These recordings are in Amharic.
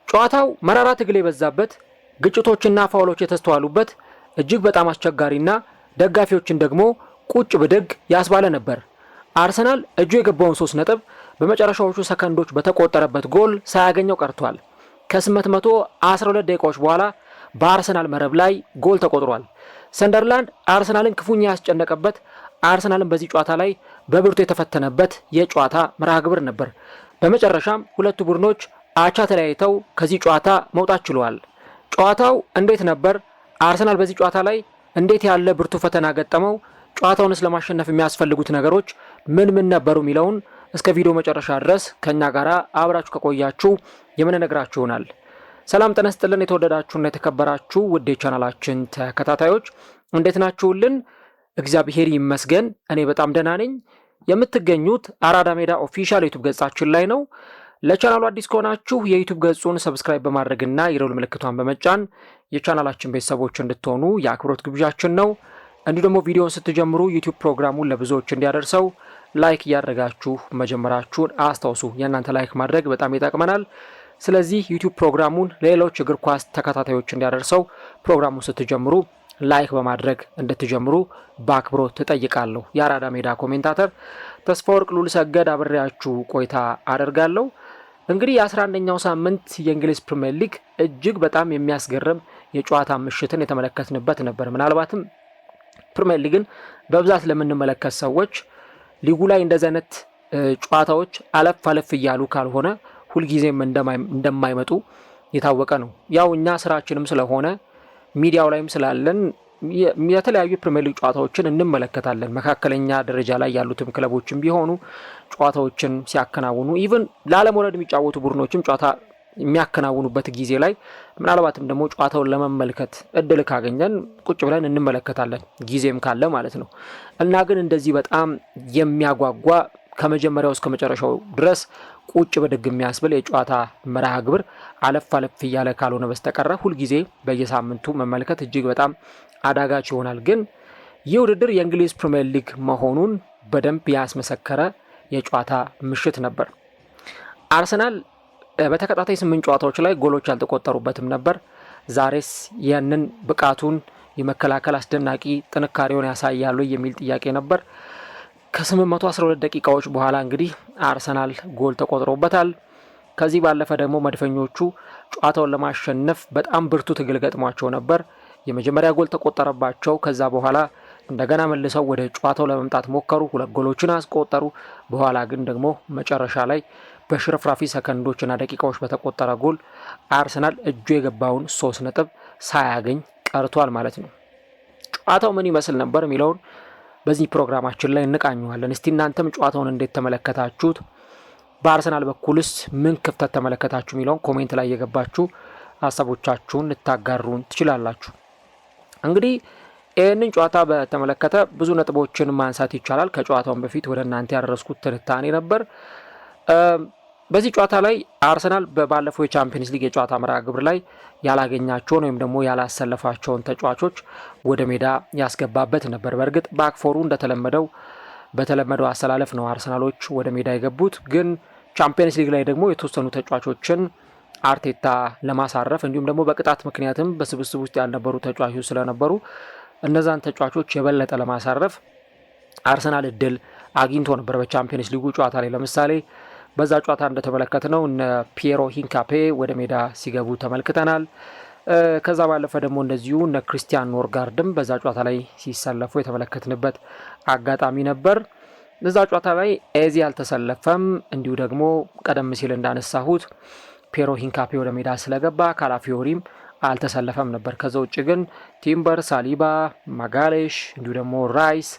ጨዋታው መራራ ትግል የበዛበት ግጭቶችና ፋውሎች የተስተዋሉበት እጅግ በጣም አስቸጋሪና ደጋፊዎችን ደግሞ ቁጭ ብድግ ያስባለ ነበር። አርሰናል እጁ የገባውን 3 ነጥብ በመጨረሻዎቹ ሰከንዶች በተቆጠረበት ጎል ሳያገኘው ቀርቷል። ከ812 ደቂቃዎች በኋላ በአርሰናል መረብ ላይ ጎል ተቆጥሯል። ሰንደርላንድ አርሰናልን ክፉኛ ያስጨነቀበት፣ አርሰናልን በዚህ ጨዋታ ላይ በብርቱ የተፈተነበት የጨዋታ መርሃ ግብር ነበር። በመጨረሻም ሁለቱ ቡድኖች አቻ ተለያይተው ከዚህ ጨዋታ መውጣት ችለዋል። ጨዋታው እንዴት ነበር? አርሰናል በዚህ ጨዋታ ላይ እንዴት ያለ ብርቱ ፈተና ገጠመው? ጨዋታውንስ ለማሸነፍ የሚያስፈልጉት ነገሮች ምን ምን ነበሩ የሚለውን እስከ ቪዲዮ መጨረሻ ድረስ ከኛ ጋር አብራችሁ ከቆያችሁ የምንነግራችሁ ይሆናል። ሰላም ጤና ይስጥልን። የተወደዳችሁና የተከበራችሁ ውድ የቻናላችን ተከታታዮች እንዴት ናችሁልን? እግዚአብሔር ይመስገን እኔ በጣም ደህና ነኝ። የምትገኙት አራዳ ሜዳ ኦፊሻል ዩቲዩብ ገጻችን ላይ ነው። ለቻናሉ አዲስ ከሆናችሁ የዩቲዩብ ገጹን ሰብስክራይብ በማድረግና የደወል ምልክቷን በመጫን የቻናላችን ቤተሰቦች እንድትሆኑ የአክብሮት ግብዣችን ነው። እንዲሁ ደግሞ ቪዲዮውን ስትጀምሩ ዩቲዩብ ፕሮግራሙን ለብዙዎች እንዲያደርሰው ላይክ እያደረጋችሁ መጀመራችሁን አስታውሱ። የእናንተ ላይክ ማድረግ በጣም ይጠቅመናል። ስለዚህ ዩቲዩብ ፕሮግራሙን ለሌሎች እግር ኳስ ተከታታዮች እንዲያደርሰው ፕሮግራሙን ስትጀምሩ ላይክ በማድረግ እንድትጀምሩ በአክብሮት ትጠይቃለሁ። የአራዳ ሜዳ ኮሜንታተር ተስፋወርቅ ሉልሰገድ አብሬያችሁ ቆይታ አደርጋለሁ። እንግዲህ የ11ኛው ሳምንት የእንግሊዝ ፕሪሚየር ሊግ እጅግ በጣም የሚያስገርም የጨዋታ ምሽትን የተመለከትንበት ነበር። ምናልባትም ፕሪሚየር ሊግን በብዛት ለምንመለከት ሰዎች ሊጉ ላይ እንደዚህ አይነት ጨዋታዎች አለፍ አለፍ እያሉ ካልሆነ ሁልጊዜም እንደማይመጡ የታወቀ ነው። ያው እኛ ስራችንም ስለሆነ ሚዲያው ላይም ስላለን የተለያዩ ፕሪሚየር ሊግ ጨዋታዎችን እንመለከታለን። መካከለኛ ደረጃ ላይ ያሉትም ክለቦችም ቢሆኑ ጨዋታዎችን ሲያከናውኑ ኢቭን ለአለመውረድ የሚጫወቱ ቡድኖችም ጨዋታ የሚያከናውኑበት ጊዜ ላይ ምናልባትም ደግሞ ጨዋታውን ለመመልከት እድል ካገኘን ቁጭ ብለን እንመለከታለን፣ ጊዜም ካለ ማለት ነው። እና ግን እንደዚህ በጣም የሚያጓጓ ከመጀመሪያው እስከ መጨረሻው ድረስ ቁጭ በድግ የሚያስብል የጨዋታ መርሃ ግብር አለፍ አለፍ እያለ ካልሆነ በስተቀረ ሁልጊዜ በየሳምንቱ መመልከት እጅግ በጣም አዳጋች ይሆናል። ግን ይህ ውድድር የእንግሊዝ ፕሪሚየር ሊግ መሆኑን በደንብ ያስመሰከረ የጨዋታ ምሽት ነበር። አርሰናል በተከታታይ 8 ጨዋታዎች ላይ ጎሎች ያልተቆጠሩበትም ነበር። ዛሬስ ያንን ብቃቱን የመከላከል አስደናቂ ጥንካሬውን ያሳያሉ የሚል ጥያቄ ነበር። ከ812 ደቂቃዎች በኋላ እንግዲህ አርሰናል ጎል ተቆጥሮበታል። ከዚህ ባለፈ ደግሞ መድፈኞቹ ጨዋታውን ለማሸነፍ በጣም ብርቱ ትግል ገጥሟቸው ነበር። የመጀመሪያ ጎል ተቆጠረባቸው። ከዛ በኋላ እንደገና መልሰው ወደ ጨዋታው ለመምጣት ሞከሩ፣ 2 ጎሎችን አስቆጠሩ። በኋላ ግን ደግሞ መጨረሻ ላይ በሽርፍራፊ ሰከንዶችና ደቂቃዎች በተቆጠረ ጎል አርሰናል እጁ የገባውን 3 ነጥብ ሳያገኝ ቀርቷል ማለት ነው። ጨዋታው ምን ይመስል ነበር የሚለውን በዚህ ፕሮግራማችን ላይ እንቃኘዋለን። እስቲ እናንተም ጨዋታውን እንዴት ተመለከታችሁት? በአርሰናል በኩልስ ምን ክፍተት ተመለከታችሁ የሚለውን ኮሜንት ላይ የገባችሁ ሀሳቦቻችሁን ልታጋሩን ትችላላችሁ። እንግዲህ ይህንን ጨዋታ በተመለከተ ብዙ ነጥቦችን ማንሳት ይቻላል። ከጨዋታውን በፊት ወደ እናንተ ያደረስኩት ትንታኔ ነበር። በዚህ ጨዋታ ላይ አርሰናል ባለፈው የቻምፒየንስ ሊግ የጨዋታ መርሃ ግብር ላይ ያላገኛቸውን ወይም ደግሞ ያላሰለፋቸውን ተጫዋቾች ወደ ሜዳ ያስገባበት ነበር። በእርግጥ ባክፎሩ በተለመደው አሰላለፍ ነው አርሰናሎች ወደ ሜዳ የገቡት። ግን ቻምፒየንስ ሊግ ላይ ደግሞ የተወሰኑ ተጫዋቾችን አርቴታ ለማሳረፍ እንዲሁም ደግሞ በቅጣት ምክንያትም በስብስብ ውስጥ ያልነበሩ ተጫዋቾች ስለነበሩ እነዛን ተጫዋቾች የበለጠ ለማሳረፍ አርሰናል እድል አግኝቶ ነበር በቻምፒየንስ ሊጉ ጨዋታ ላይ። ለምሳሌ በዛ ጨዋታ እንደተመለከትነው እነ ፒየሮ ሂንካፔ ወደ ሜዳ ሲገቡ ተመልክተናል። ከዛ ባለፈ ደግሞ እንደዚሁ እነ ክሪስቲያን ኖርጋርድም በዛ ጨዋታ ላይ ሲሰለፉ የተመለከትንበት አጋጣሚ ነበር። በዛ ጨዋታ ላይ ኤዚ አልተሰለፈም። እንዲሁ ደግሞ ቀደም ሲል እንዳነሳሁት ፒየሮ ሂንካፔ ወደ ሜዳ ስለገባ ካላፊዮሪም አልተሰለፈም ነበር። ከዛ ውጭ ግን ቲምበር፣ ሳሊባ፣ ማጋሌሽ እንዲሁ ደግሞ ራይስ፣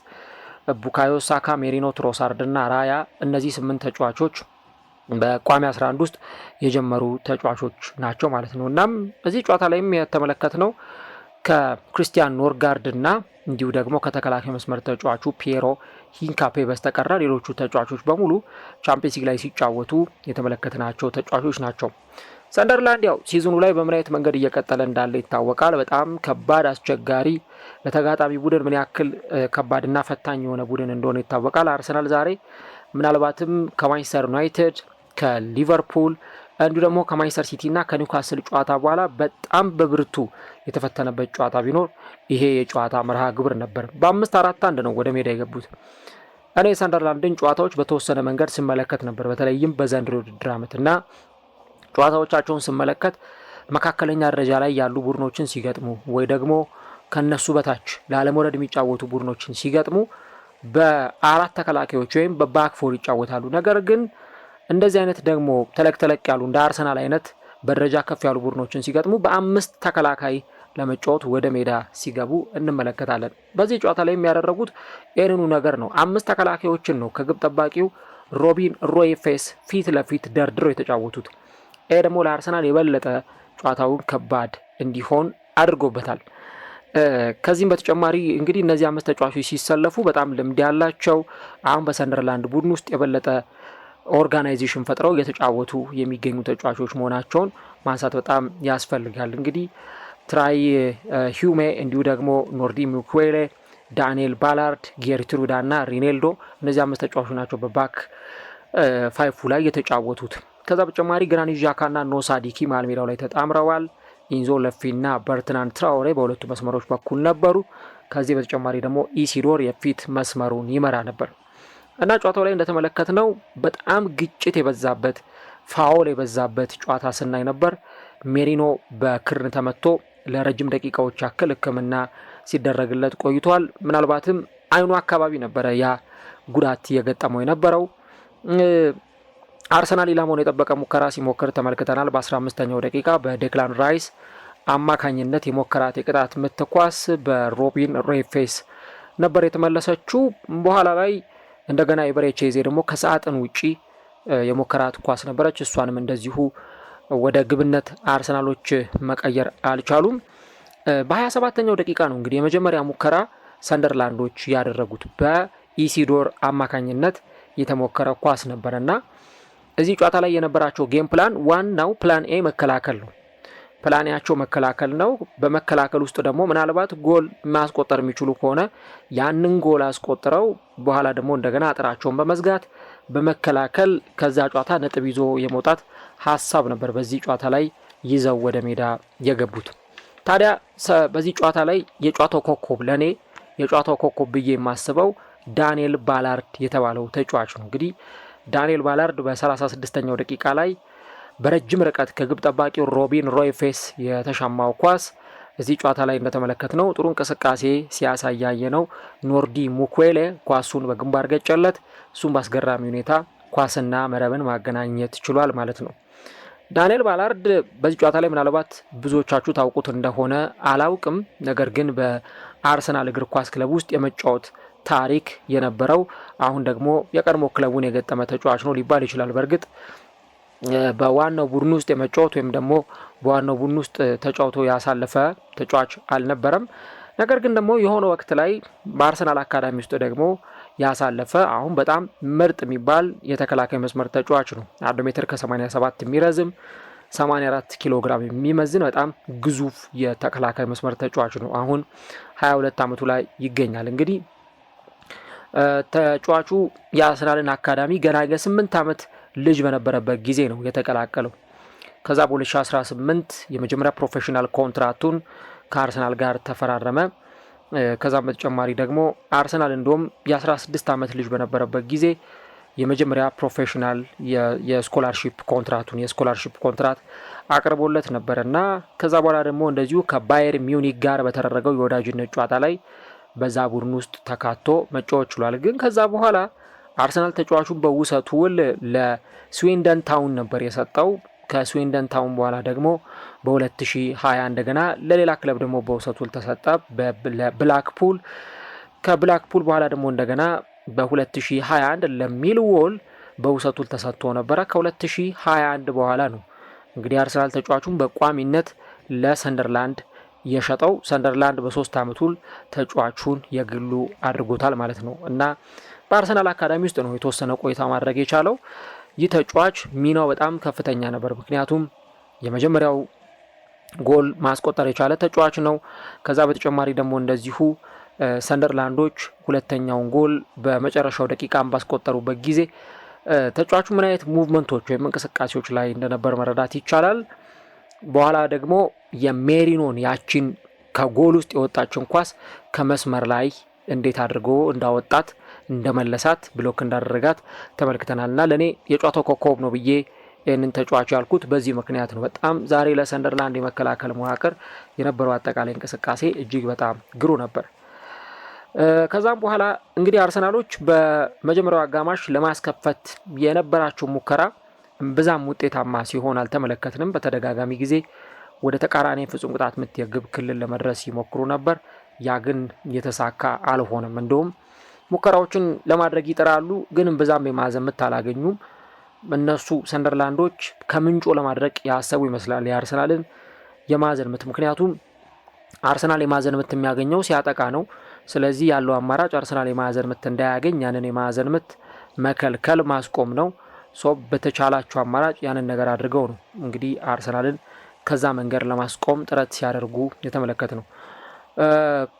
ቡካዮ ሳካ፣ ሜሪኖ ትሮሳርድ እና ራያ እነዚህ 8 ተጫዋቾች በቋሚ 11 ውስጥ የጀመሩ ተጫዋቾች ናቸው ማለት ነው። እናም በዚህ ጨዋታ ላይም የተመለከትነው ከክሪስቲያን ኖርጋርድ እና እንዲሁ ደግሞ ከተከላካይ መስመር ተጫዋቹ ፒየሮ ሂንካፔ በስተቀረ ሌሎቹ ተጫዋቾች በሙሉ ቻምፒየንስ ሊግ ላይ ሲጫወቱ የተመለከትናቸው ተጫዋቾች ናቸው። ሰንደርላንድ ያው ሲዝኑ ላይ በምን አይነት መንገድ እየቀጠለ እንዳለ ይታወቃል። በጣም ከባድ አስቸጋሪ፣ ለተጋጣሚ ቡድን ምን ያክል ከባድና ፈታኝ የሆነ ቡድን እንደሆነ ይታወቃል። አርሰናል ዛሬ ምናልባትም ከማንቸስተር ዩናይትድ፣ ከሊቨርፑል፣ እንዲሁ ደግሞ ከማንቸስተር ሲቲና ከኒውካስል ጨዋታ በኋላ በጣም በብርቱ የተፈተነበት ጨዋታ ቢኖር ይሄ የጨዋታ መርሃ ግብር ነበር። በ5-4-1 ነው ወደ ሜዳ የገቡት። እኔ የሰንደርላንድን ጨዋታዎች በተወሰነ መንገድ ስመለከት ነበር። በተለይም በዘንድሮ ውድድር ዓመትና ጨዋታዎቻቸውን ስመለከት መካከለኛ ደረጃ ላይ ያሉ ቡድኖችን ሲገጥሙ ወይ ደግሞ ከነሱ በታች ላለመውረድ የሚጫወቱ ቡድኖችን ሲገጥሙ በ4 ተከላካዮች ወይም በባክፎር ይጫወታሉ። ነገር ግን እንደዚህ አይነት ደግሞ ተለቅ ያሉ እንደ አርሰናል አይነት በደረጃ ከፍ ያሉ ቡድኖችን ሲገጥሙ በ5 ተከላካይ ለመጫወት ወደ ሜዳ ሲገቡ እንመለከታለን። በዚህ ጨዋታ ላይ የሚያደረጉት ይህንኑ ነገር ነው። 5 ተከላካዮችን ነው ከግብ ጠባቂው ሮቢን ሮይፌስ ፊት ለፊት ደርድረው የተጫወቱት። ይህ ደግሞ ለአርሰናል የበለጠ ጨዋታውን ከባድ እንዲሆን አድርጎበታል። ከዚህም በተጨማሪ እንግዲህ እነዚህ 5 ተጫዋቾች ሲሰለፉ በጣም ልምድ ያላቸው አሁን በሰንደርላንድ ቡድን ውስጥ የበለጠ ኦርጋናይዜሽን ፈጥረው እየተጫወቱ የሚገኙ ተጫዋቾች መሆናቸውን ማንሳት በጣም ያስፈልጋል። እንግዲህ ትራይ ሂዩሜ፣ እንዲሁ ደግሞ ኖርዲ ሙኩዌሌ፣ ዳንኤል ባላርድ፣ ጌርትሩዳ እና ሪኔልዶ እነዚህ 5 ተጫዋቾች ናቸው በባክ ፋይፉ ላይ የተጫወቱት። ከዛ በተጨማሪ ግራኒት ዣካና ኖሳዲኪ መሃል ሜዳው ላይ ተጣምረዋል። ኢንዞ ለፊና በርትናንድ ትራኦሬ በሁለቱ መስመሮች በኩል ነበሩ። ከዚህ በተጨማሪ ደግሞ ኢሲዶር የፊት መስመሩን ይመራ ነበር እና ጨዋታው ላይ እንደተመለከትነው በጣም ግጭት የበዛበት ፋውል የበዛበት ጨዋታ ስናይ ነበር። ሜሪኖ በክርን ተመቶ ለረጅም ደቂቃዎች ያክል ሕክምና ሲደረግለት ቆይቷል። ምናልባትም አይኑ አካባቢ ነበረ ያ ጉዳት የገጠመው የነበረው። አርሰናል ኢላማውን የጠበቀ ሙከራ ሲሞክር ተመልክተናል። በ15ኛው ደቂቃ በዴክላን ራይስ አማካኝነት የሞከራት የቅጣት ምት ኳስ በሮቢን ሮይፌስ ነበር የተመለሰችው። በኋላ ላይ እንደገና ኤበሬቺዜ ደግሞ ከሰዓትን ውጪ የሞከራት ኳስ ነበረች። እሷንም እንደዚሁ ወደ ግብነት አርሰናሎች መቀየር አልቻሉም። በ27ኛው ደቂቃ ነው እንግዲህ የመጀመሪያ ሙከራ ሰንደርላንዶች ያደረጉት በኢሲዶር አማካኝነት የተሞከረ ኳስ ነበረና እዚህ ጨዋታ ላይ የነበራቸው ጌም ፕላን ዋናው ፕላን ኤ መከላከል ነው። ፕላንያቸው መከላከል ነው። በመከላከል ውስጥ ደግሞ ምናልባት ጎል ማስቆጠር የሚችሉ ከሆነ ያንን ጎል አስቆጥረው በኋላ ደግሞ እንደገና አጥራቸውን በመዝጋት በመከላከል ከዛ ጨዋታ ነጥብ ይዞ የመውጣት ሀሳብ ነበር በዚህ ጨዋታ ላይ ይዘው ወደ ሜዳ የገቡት። ታዲያ በዚህ ጨዋታ ላይ የጨዋታው ኮከብ ለኔ የጨዋታው ኮከብ ብዬ የማስበው ዳንኤል ባላርድ የተባለው ተጫዋች ነው። እንግዲህ ዳንኤል ባላርድ በ36ኛው ደቂቃ ላይ በረጅም ርቀት ከግብ ጠባቂው ሮቢን ሮይፌስ የተሻማው ኳስ እዚህ ጨዋታ ላይ እንደተመለከትነው ጥሩ እንቅስቃሴ ሲያሳያየ ነው። ኖርዲ ሙኩዌሌ ኳሱን በግንባር ገጨለት። እሱም በአስገራሚ ሁኔታ ኳስና መረብን ማገናኘት ችሏል ማለት ነው። ዳንኤል ባላርድ በዚህ ጨዋታ ላይ ምናልባት ብዙዎቻችሁ ታውቁት እንደሆነ አላውቅም፣ ነገር ግን በአርሰናል እግር ኳስ ክለብ ውስጥ የመጫወት ታሪክ የነበረው አሁን ደግሞ የቀድሞ ክለቡን የገጠመ ተጫዋች ነው ሊባል ይችላል። በእርግጥ በዋናው ቡድን ውስጥ የመጫወት ወይም ደግሞ በዋናው ቡድን ውስጥ ተጫውቶ ያሳለፈ ተጫዋች አልነበረም። ነገር ግን ደግሞ የሆነ ወቅት ላይ በአርሰናል አካዳሚ ውስጥ ደግሞ ያሳለፈ አሁን በጣም ምርጥ የሚባል የተከላካይ መስመር ተጫዋች ነው። 1 ሜትር ከ87 የሚረዝም 84 ኪሎ ግራም የሚመዝን በጣም ግዙፍ የተከላካይ መስመር ተጫዋች ነው። አሁን 22 ዓመቱ ላይ ይገኛል። እንግዲህ ተጫዋቹ የአርሰናልን አካዳሚ ገና የ8 ዓመት ልጅ በነበረበት ጊዜ ነው የተቀላቀለው። ከዛ በ2018 የመጀመሪያ ፕሮፌሽናል ኮንትራቱን ከአርሰናል ጋር ተፈራረመ። ከዛም በተጨማሪ ደግሞ አርሰናል እንደውም የ16 ዓመት ልጅ በነበረበት ጊዜ የመጀመሪያ ፕሮፌሽናል የስኮላርሺፕ ኮንትራት አቅርቦለት ነበር እና ከዛ በኋላ ደግሞ እንደዚሁ ከባየር ሚዩኒክ ጋር በተደረገው የወዳጅነት ጨዋታ ላይ በዛ ቡድን ውስጥ ተካቶ መጫወት ችሏል። ግን ከዛ በኋላ አርሰናል ተጫዋቹን በውሰት ውል ለስዊንደን ታውን ነበር የሰጠው። ከስዊንደን ታውን በኋላ ደግሞ በ2020 እንደገና ለሌላ ክለብ ደግሞ በውሰት ውል ተሰጠ ለብላክፑል። ከብላክፑል በኋላ ደግሞ እንደገና በ2021 ለሚልዎል በውሰት ውል ተሰጥቶ ነበረ። ከ2021 በኋላ ነው እንግዲህ አርሰናል ተጫዋቹን በቋሚነት ለሰንደርላንድ የሸጠው። ሰንደርላንድ በ3 ዓመት ውል ተጫዋቹን የግሉ አድርጎታል ማለት ነው እና በአርሰናል አካዳሚ ውስጥ ነው የተወሰነ ቆይታ ማድረግ የቻለው። ይህ ተጫዋች ሚናው በጣም ከፍተኛ ነበር፣ ምክንያቱም የመጀመሪያው ጎል ማስቆጠር የቻለ ተጫዋች ነው። ከዛ በተጨማሪ ደግሞ እንደዚሁ ሰንደርላንዶች ሁለተኛውን ጎል በመጨረሻው ደቂቃ ባስቆጠሩበት ጊዜ ተጫዋቹ ምን አይነት ሙቭመንቶች ወይም እንቅስቃሴዎች ላይ እንደነበር መረዳት ይቻላል። በኋላ ደግሞ የሜሪኖን ያቺን ከጎል ውስጥ የወጣችን ኳስ ከመስመር ላይ እንዴት አድርጎ እንዳወጣት እንደመለሳት ብሎክ እንዳደረጋት ተመልክተናልና ለኔ የጨዋታው ኮከብ ነው ብዬ ይህንን ተጫዋች ያልኩት በዚህ ምክንያት ነው። በጣም ዛሬ ለሰንደርላንድ የመከላከል መዋቅር የነበረው አጠቃላይ እንቅስቃሴ እጅግ በጣም ግሩ ነበር። ከዛም በኋላ እንግዲህ አርሰናሎች በመጀመሪያው አጋማሽ ለማስከፈት የነበራቸው ሙከራ ብዛም ውጤታማ ሲሆን አልተመለከትንም። በተደጋጋሚ ጊዜ ወደ ተቃራኒ ፍጹም ቅጣት ምት የግብ ክልል ለመድረስ ይሞክሩ ነበር። ያ ግን የተሳካ አልሆነም። እንደውም ሙከራዎችን ለማድረግ ይጥራሉ፣ ግን ብዛም የማዕዘን ምት አላገኙም። እነሱ ሰንደርላንዶች ከምንጮ ለማድረግ ያሰቡ ይመስላል የአርሰናልን የማዕዘን ምት። ምክንያቱም አርሰናል የማዕዘን ምት የሚያገኘው ሲያጠቃ ነው። ስለዚህ ያለው አማራጭ አርሰናል የማዕዘን ምት እንዳያገኝ ያንን የማዕዘን ምት መከልከል ማስቆም ነው። በተቻላቸው አማራጭ ያንን ነገር አድርገው ነው እንግዲህ አርሰናልን ከዛ መንገድ ለማስቆም ጥረት ሲያደርጉ የተመለከት ነው።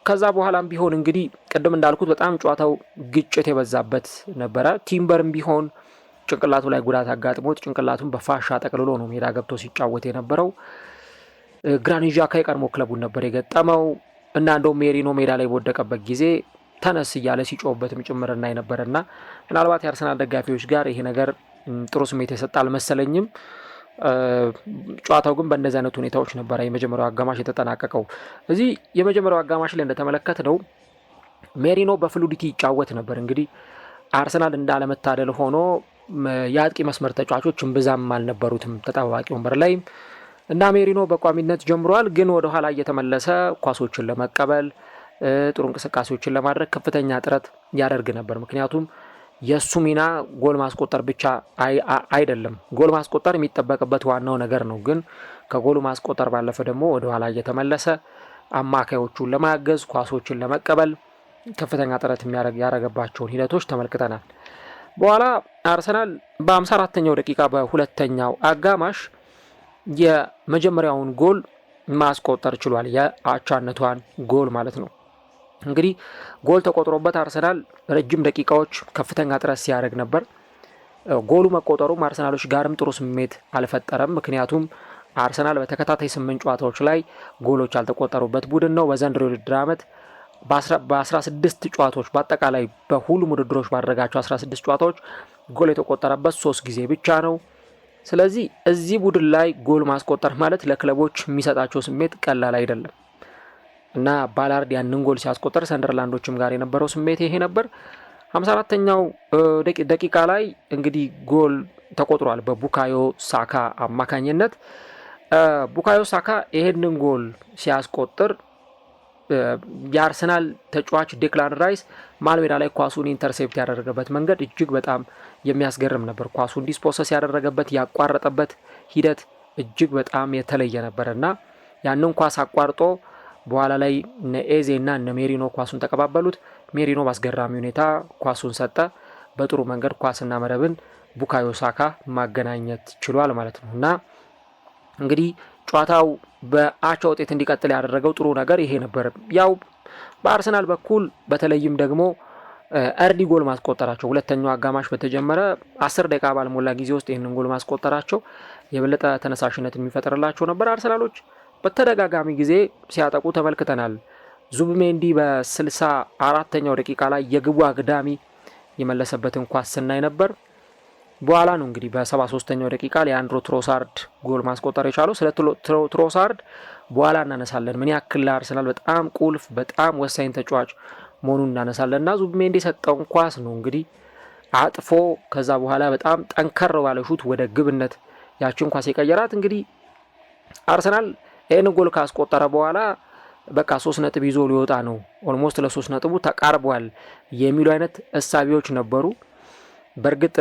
ከዛ በኋላም ቢሆን እንግዲህ ቅድም እንዳልኩት በጣም ጨዋታው ግጭት የበዛበት ነበረ። ቲምበርም ቢሆን ጭንቅላቱ ላይ ጉዳት አጋጥሞት ጭንቅላቱን በፋሻ ጠቅልሎ ነው ሜዳ ገብቶ ሲጫወት የነበረው። ግራኒት ዣካ የቀድሞ ክለቡን ነበር የገጠመው እና እንደው ሜሪኖ ሜዳ ላይ በወደቀበት ጊዜ ተነስ እያለ ሲጮህበትም ጭምር እናይ ነበርና ምናልባት የአርሰናል ደጋፊዎች ጋር ይሄ ነገር ጥሩ ስሜት የሰጠ አልመሰለኝም። ጨዋታው ግን በእንደዚህ አይነት ሁኔታዎች ነበረ የመጀመሪያው አጋማሽ የተጠናቀቀው። እዚህ የመጀመሪያው አጋማሽ ላይ እንደተመለከት ነው ሜሪኖ በፍሉዲቲ ይጫወት ነበር። እንግዲህ አርሰናል እንዳለመታደል ሆኖ የአጥቂ መስመር ተጫዋቾች እምብዛም አልነበሩትም ተጠባባቂ ወንበር ላይ እና ሜሪኖ በቋሚነት ጀምሯል። ግን ወደ ኋላ እየተመለሰ ኳሶችን ለመቀበል ጥሩ እንቅስቃሴዎችን ለማድረግ ከፍተኛ ጥረት ያደርግ ነበር። ምክንያቱም የእሱ ሚና ጎል ማስቆጠር ብቻ አይደለም። ጎል ማስቆጠር የሚጠበቅበት ዋናው ነገር ነው። ግን ከጎሉ ማስቆጠር ባለፈ ደግሞ ወደ ኋላ እየተመለሰ አማካዮቹን ለማገዝ ኳሶችን ለመቀበል ከፍተኛ ጥረት ያደረገባቸውን ሂደቶች ተመልክተናል። በኋላ አርሰናል በ54ኛው ደቂቃ በሁለተኛው አጋማሽ የመጀመሪያውን ጎል ማስቆጠር ችሏል። የአቻነቷን ጎል ማለት ነው። እንግዲህ ጎል ተቆጥሮበት አርሰናል ረጅም ደቂቃዎች ከፍተኛ ጥረት ሲያደርግ ነበር። ጎሉ መቆጠሩም አርሰናሎች ጋርም ጥሩ ስሜት አልፈጠረም። ምክንያቱም አርሰናል በተከታታይ 8 ጨዋታዎች ላይ ጎሎች ያልተቆጠሩበት ቡድን ነው። በዘንድሮ ውድድር ዓመት በ16 ጨዋታዎች በአጠቃላይ በሁሉም ውድድሮች ባደረጋቸው 16 ጨዋታዎች ጎል የተቆጠረበት 3 ጊዜ ብቻ ነው። ስለዚህ እዚህ ቡድን ላይ ጎል ማስቆጠር ማለት ለክለቦች የሚሰጣቸው ስሜት ቀላል አይደለም እና ባላርድ ያንን ጎል ሲያስቆጠር ሰንደርላንዶችም ጋር የነበረው ስሜት ይሄ ነበር። 54ኛው ደቂቃ ላይ እንግዲህ ጎል ተቆጥሯል በቡካዮ ሳካ አማካኝነት። ቡካዮ ሳካ ይሄንን ጎል ሲያስቆጥር የአርሰናል ተጫዋች ዴክላን ራይስ መሃል ሜዳ ላይ ኳሱን ኢንተርሴፕት ያደረገበት መንገድ እጅግ በጣም የሚያስገርም ነበር። ኳሱን ዲስፖሰስ ያደረገበት ያቋረጠበት ሂደት እጅግ በጣም የተለየ ነበር እና ያንን ኳስ አቋርጦ በኋላ ላይ እነ ኤዜ እና እነ ሜሪኖ ኳሱን ተቀባበሉት። ሜሪኖ በአስገራሚ ሁኔታ ኳሱን ሰጠ። በጥሩ መንገድ ኳስና መረብን ቡካዮ ሳካ ማገናኘት ችሏል ማለት ነው እና እንግዲህ ጨዋታው በአቻ ውጤት እንዲቀጥል ያደረገው ጥሩ ነገር ይሄ ነበር። ያው በአርሰናል በኩል በተለይም ደግሞ እርሊ ጎል ማስቆጠራቸው ሁለተኛው አጋማሽ በተጀመረ 10 ደቂቃ ባልሞላ ጊዜ ውስጥ ይህንን ጎል ማስቆጠራቸው የበለጠ ተነሳሽነት የሚፈጥርላቸው ነበር። አርሰናሎች በተደጋጋሚ ጊዜ ሲያጠቁ ተመልክተናል። ዙብሜንዲ በ64ኛው ደቂቃ ላይ የግቡ አግዳሚ የመለሰበትን ኳስ ስናይ ነበር። በኋላ ነው እንግዲህ በ73ኛው ደቂቃ ሊያንድሮ ትሮሳርድ ጎል ማስቆጠር የቻለው። ስለ ትሮሳርድ በኋላ እናነሳለን። ምን ያክል ለአርሰናል በጣም ቁልፍ በጣም ወሳኝ ተጫዋች መሆኑን እናነሳለን እና ዙብሜንዲ የሰጠውን ኳስ ነው እንግዲህ አጥፎ ከዛ በኋላ በጣም ጠንከር ባለሹት ወደ ግብነት ያችን ኳስ የቀየራት። እንግዲህ አርሰናል ይህን ጎል ካስቆጠረ በኋላ በቃ 3 ነጥብ ይዞ ሊወጣ ነው፣ ኦልሞስት ለ3 ነጥቡ ተቃርቧል የሚሉ አይነት እሳቢዎች ነበሩ። በእርግጥ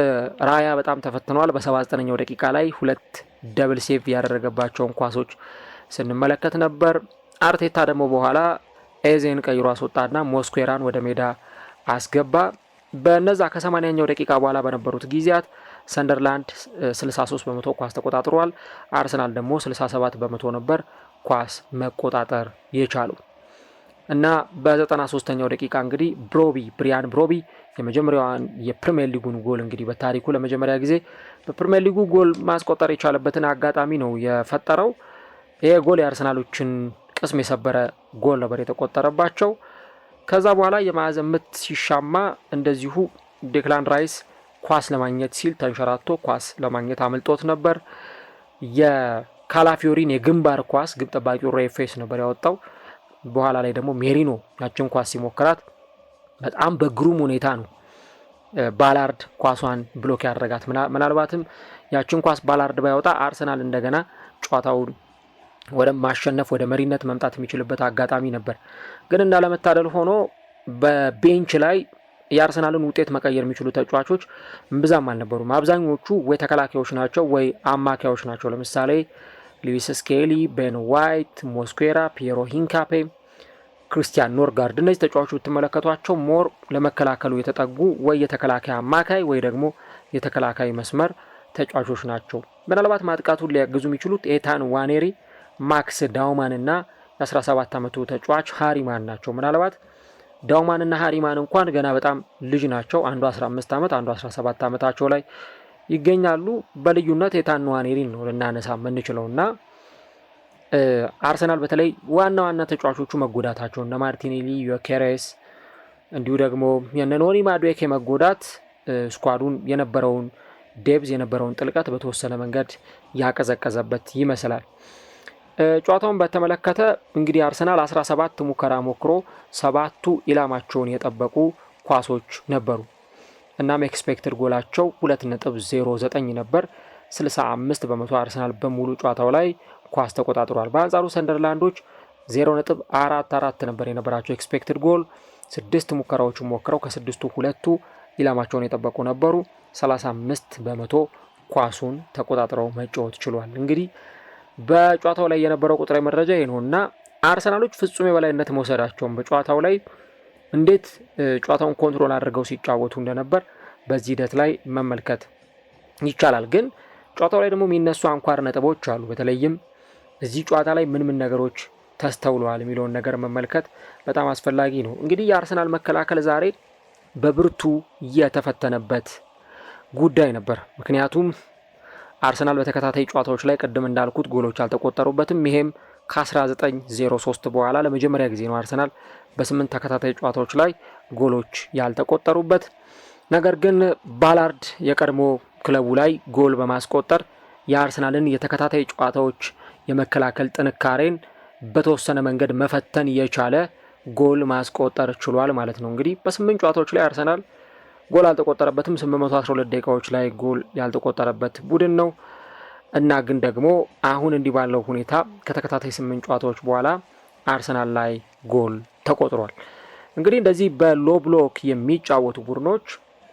ራያ በጣም ተፈትኗል። በ79ኛው ደቂቃ ላይ 2 ደብል ሴቭ ያደረገባቸውን ኳሶች ስንመለከት ነበር። አርቴታ ደግሞ በኋላ ኤዜን ቀይሮ አስወጣና ሞስኩዌራን ወደ ሜዳ አስገባ። በነዛ ከ80ኛው ደቂቃ በኋላ በነበሩት ጊዜያት ሰንደርላንድ 63 በመቶ ኳስ ተቆጣጥሯል። አርሰናል ደግሞ 67 በመቶ ነበር ኳስ መቆጣጠር የቻለው። እና በ93ኛው ደቂቃ እንግዲህ ብሪያን ብሮቢ የመጀመሪያዋን የፕሪሚየር ሊጉን ጎል እንግዲህ በታሪኩ ለመጀመሪያ ጊዜ በፕሪሚየር ሊጉ ጎል ማስቆጠር የቻለበትን አጋጣሚ ነው የፈጠረው። ይሄ ጎል የአርሰናሎችን ቅስም የሰበረ ጎል ነበር የተቆጠረባቸው። ከዛ በኋላ የማዕዘን ምት ሲሻማ እንደዚሁ ዴክላን ራይስ ኳስ ለማግኘት ሲል ተንሸራቶ ኳስ ለማግኘት አመልጦት ነበር። የካላፊዮሪን የግንባር ኳስ ግብ ጠባቂው ሬይ ፌስ ነበር ያወጣው። በኋላ ላይ ደግሞ ሜሪኖ ያችን ኳስ ሲሞክራት በጣም በግሩም ሁኔታ ነው ባላርድ ኳሷን ብሎክ ያደረጋት። ምናልባትም ያችን ኳስ ባላርድ ባይወጣ አርሰናል እንደገና ጨዋታውን ወደ ማሸነፍ ወደ መሪነት መምጣት የሚችልበት አጋጣሚ ነበር። ግን እንዳለመታደል ሆኖ በቤንች ላይ የአርሰናልን ውጤት መቀየር የሚችሉ ተጫዋቾች እምብዛም አልነበሩም። አብዛኞቹ ወይ ተከላካዮች ናቸው ወይ አማካዮች ናቸው። ለምሳሌ ሉዊስ ስኬሊ፣ ቤን ዋይት፣ ሞስኩዌራ፣ ፒየሮ ሂንካፔ፣ ክሪስቲያን ኖርጋርድ እነዚህ ተጫዋቾች ብትመለከቷቸው ሞር ለመከላከሉ የተጠጉ ወይ የተከላካይ አማካይ ወይ ደግሞ የተከላካይ መስመር ተጫዋቾች ናቸው። ምናልባት ማጥቃቱን ሊያግዙ የሚችሉት ኤታን ዋኔሪ፣ ማክስ ዳውማን እና የ17 ዓመቱ ተጫዋች ሃሪማን ናቸው። ምናልባት ዳውማን እና ሃሪማን እንኳን ገና በጣም ልጅ ናቸው። አንዱ 15 ዓመት አንዱ 17 ዓመታቸው ላይ ይገኛሉ። በልዩነት ኤታን ዋኔሪን ነው ልናነሳ የምንችለው እና አርሰናል በተለይ ዋና ዋና ተጫዋቾቹ መጎዳታቸው እነ ማርቲኔሊ፣ ዮኬሬስ እንዲሁ ደግሞ የነኖኒ ማዱዌኬ መጎዳት ስኳዱን የነበረውን ዴብዝ የነበረውን ጥልቀት በተወሰነ መንገድ ያቀዘቀዘበት ይመስላል። ጨዋታውን በተመለከተ እንግዲህ አርሰናል 17 ሙከራ ሞክሮ 7ቱ ኢላማቸውን የጠበቁ ኳሶች ነበሩ። እናም ኤክስፔክትድ ጎላቸው 2.09 ነበር። 65 በመቶ አርሰናል በሙሉ ጨዋታው ላይ ኳስ ተቆጣጥሯል። በአንጻሩ ሰንደርላንዶች 0.44 ነበር የነበራቸው ኤክስፔክትድ ጎል። 6 ሙከራዎችን ሞክረው ከ6ቱ 2ቱ ኢላማቸውን የጠበቁ ነበሩ። 35 በመቶ ኳሱን ተቆጣጥረው መጫወት ችሏል። እንግዲህ በጨዋታው ላይ የነበረው ቁጥራዊ መረጃ ይህ ነው እና አርሰናሎች ፍጹም የበላይነት መውሰዳቸውን በጨዋታው ላይ እንዴት ጨዋታውን ኮንትሮል አድርገው ሲጫወቱ እንደነበር በዚህ ሂደት ላይ መመልከት ይቻላል። ግን ጨዋታው ላይ ደግሞ የሚነሱ አንኳር ነጥቦች አሉ። በተለይም እዚህ ጨዋታ ላይ ምን ነገሮች ተስተውለዋል የሚለውን ነገር መመልከት በጣም አስፈላጊ ነው። እንግዲህ የአርሰናል መከላከል ዛሬ በብርቱ የተፈተነበት ጉዳይ ነበር። ምክንያቱም አርሰናል በተከታታይ ጨዋታዎች ላይ ቅድም እንዳልኩት ጎሎች አልተቆጠሩበትም። ይሄም ከ1903 በኋላ ለመጀመሪያ ጊዜ ነው አርሰናል በ8 ተከታታይ ጨዋታዎች ላይ ጎሎች ያልተቆጠሩበት። ነገር ግን ባላርድ የቀድሞ ክለቡ ላይ ጎል በማስቆጠር የአርሰናልን የተከታታይ ጨዋታዎች የመከላከል ጥንካሬን በተወሰነ መንገድ መፈተን የቻለ ጎል ማስቆጠር ችሏል ማለት ነው። እንግዲህ በ8 ጨዋታዎች ላይ አርሰናል ጎል አልተቆጠረበትም። 812 ደቂቃዎች ላይ ጎል ያልተቆጠረበት ቡድን ነው እና ግን ደግሞ አሁን እንዲህ ባለው ሁኔታ ከተከታታይ 8 ጨዋታዎች በኋላ አርሰናል ላይ ጎል ተቆጥሯል። እንግዲህ እንደዚህ በሎ ብሎክ የሚጫወቱ ቡድኖች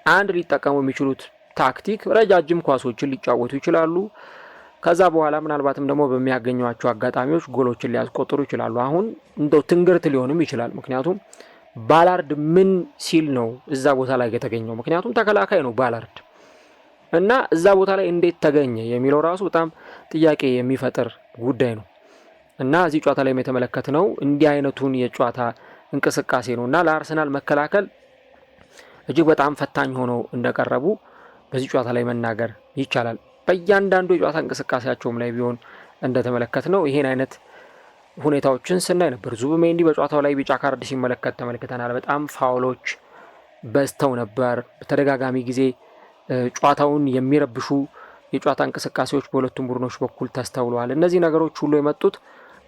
አንድ ሊጠቀሙ የሚችሉት ታክቲክ ረጃጅም ኳሶችን ሊጫወቱ ይችላሉ። ከዛ በኋላ ምናልባትም ደግሞ በሚያገኟቸው አጋጣሚዎች ጎሎችን ሊያስቆጥሩ ይችላሉ። አሁን እንደው ትንግርት ሊሆንም ይችላል። ምክንያቱም ባላርድ ምን ሲል ነው እዛ ቦታ ላይ የተገኘው? ምክንያቱም ተከላካይ ነው ባላርድ እና እዛ ቦታ ላይ እንዴት ተገኘ የሚለው ራሱ በጣም ጥያቄ የሚፈጥር ጉዳይ ነው እና እዚህ ጨዋታ ላይ የተመለከትነው እንዲህ አይነቱን የጨዋታ እንቅስቃሴ ነው እና ለአርሰናል መከላከል እጅግ በጣም ፈታኝ ሆነው እንደቀረቡ በዚህ ጨዋታ ላይ መናገር ይቻላል። በእያንዳንዱ የጨዋታ እንቅስቃሴያቸውም ላይ ቢሆን እንደተመለከትነው ይሄን አይነት ሁኔታዎችን ስናይ ነበር። ዙቢሜንዲ በጨዋታው ላይ ቢጫ ካርድ ሲመለከት ተመልክተናል። በጣም ፋውሎች በዝተው ነበር። በተደጋጋሚ ጊዜ ጨዋታውን የሚረብሹ የጨዋታ እንቅስቃሴዎች በሁለቱም ቡድኖች በኩል ተስተውለዋል። እነዚህ ነገሮች ሁሉ የመጡት